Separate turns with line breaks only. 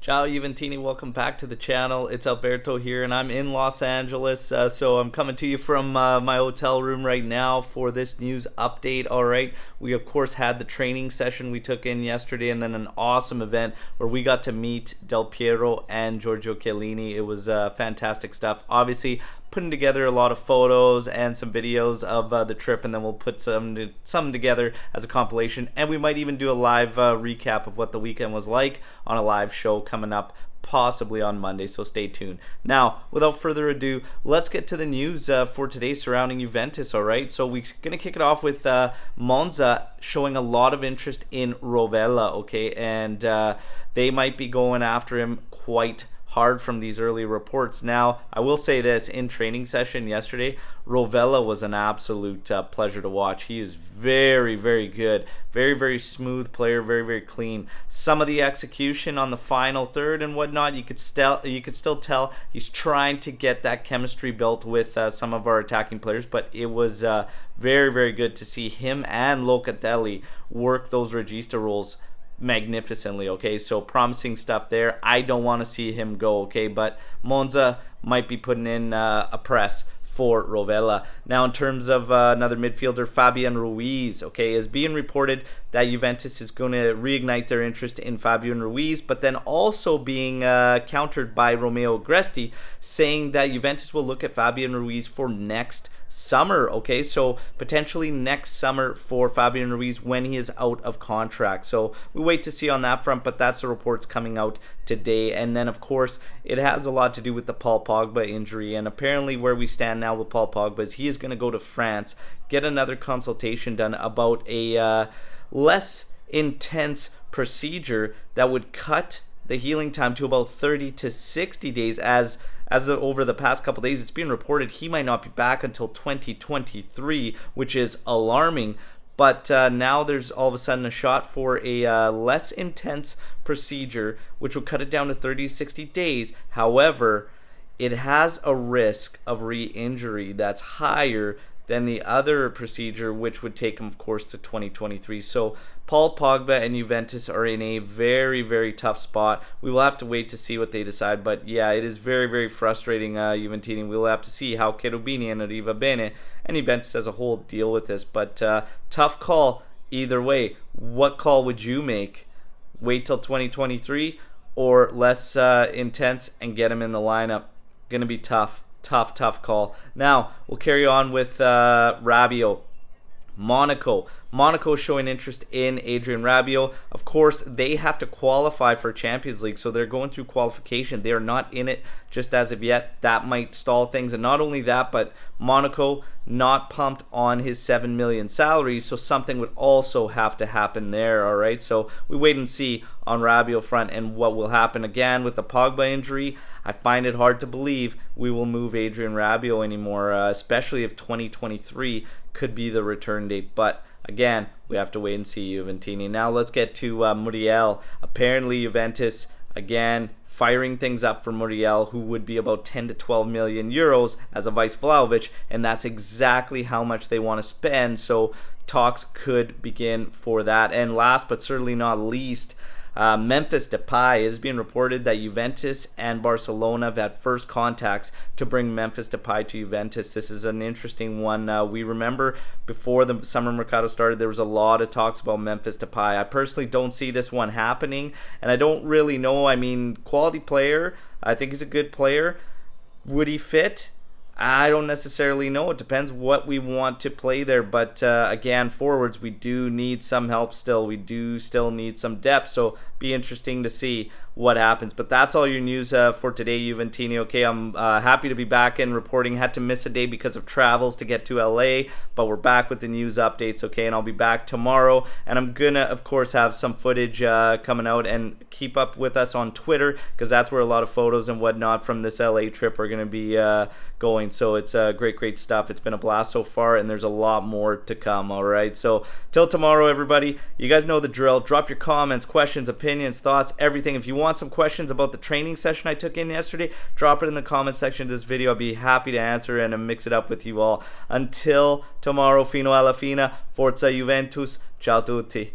Ciao Juventini, welcome back to the channel. It's Alberto here and I'm in Los Angeles, so I'm coming to you from my hotel room right now for this news update. Alright, we of course had the training session we took in yesterday and then an awesome event where we got to meet Del Piero and Giorgio Chiellini. It was fantastic stuff. Obviously putting together a lot of photos and some videos of the trip, and then we'll put some together as a compilation, and we might even do a live recap of what the weekend was like on a live show coming up possibly on Monday, so stay tuned. Now, without further ado, let's get to the news for today surrounding Juventus. Alright, so we're going to kick it off with Monza showing a lot of interest in Rovella, okay, and they might be going after him quite hard from these early reports. Now, I will say this, in training session yesterday, Rovella was an absolute pleasure to watch. He is very, very good. Very, very smooth player, very, very clean. Some of the execution on the final third and whatnot, you could still tell he's trying to get that chemistry built with some of our attacking players, but it was very, very good to see him and Locatelli work those regista roles magnificently. Okay, so promising stuff there. I don't want to see him go, okay, but Monza might be putting in a press for Rovella. Now, in terms of another midfielder, Fabian Ruiz, okay, is being reported that Juventus is going to reignite their interest in Fabian Ruiz, but then also being countered by Romeo Agresti, saying that Juventus will look at Fabian Ruiz for next summer. Okay, so potentially next summer for Fabian Ruiz when he is out of contract. So we wait to see on that front, but that's the reports coming out today. And then of course it has a lot to do with the Paul Pogba injury, and apparently where we stand now with Paul Pogba is he is going to go to France, get another consultation done about a less intense procedure that would cut the healing time to about 30 to 60 days. As over the past couple days, it's being reported he might not be back until 2023, which is alarming. But now there's all of a sudden a shot for a less intense procedure, which will cut it down to 30 to 60 days. However, it has a risk of re-injury that's higher than the other procedure, which would take him, of course, to 2023. So Paul Pogba and Juventus are in a very, very tough spot. We will have to wait to see what they decide. But yeah, it is very, very frustrating, Juventini. We will have to see how Cherubini and Arrivabene and Juventus as a whole deal with this. But tough call either way. What call would you make? Wait till 2023 or less intense and get him in the lineup? Going to be tough. Tough call. Now, we'll carry on with Rabiot. Monaco showing interest in Adrien Rabiot. Of course, they have to qualify for Champions League, so they're going through qualification. They are not in it just as of yet. That might stall things. And not only that, but Monaco not pumped on his 7 million salary, so something would also have to happen there. All right, so we wait and see on Rabiot front and what will happen. Again, with the Pogba injury, I find it hard to believe we will move Adrien Rabiot anymore, especially if 2023 could be the return date. But again, we have to wait and see, Juventini. Now let's get to Muriel. Apparently Juventus, again, firing things up for Muriel, who would be about 10 to 12 million euros as a Vice Vlahovic, and that's exactly how much they want to spend. So talks could begin for that. And last but certainly not least, Memphis Depay. Is being reported that Juventus and Barcelona have had first contacts to bring Memphis Depay to Juventus. This is an interesting one. We remember before the summer mercado started, there was a lot of talks about Memphis Depay. I personally don't see this one happening, and I don't really know. I mean, quality player. I think he's a good player. Would he fit? I don't necessarily know. It depends what we want to play there. But again, forwards, we do need some help still. We do still need some depth. So be interesting to see what happens. But that's all your news for today, Juventini. Okay, I'm happy to be back in reporting. Had to miss a day because of travels to get to LA, but we're back with the news updates. Okay, and I'll be back tomorrow. And I'm gonna, of course, have some footage coming out, and keep up with us on Twitter, because that's where a lot of photos and whatnot from this LA trip are gonna be going. So it's great stuff. It's been a blast so far, and there's a lot more to come. All right, so till tomorrow, everybody. You guys know the drill. Drop your comments, questions, opinions, thoughts, everything. If you want some questions about the training session I took in yesterday, drop it in the comment section of this video. I'll be happy to answer and mix it up with you all. Until tomorrow, fino alla fina, forza Juventus, ciao tutti.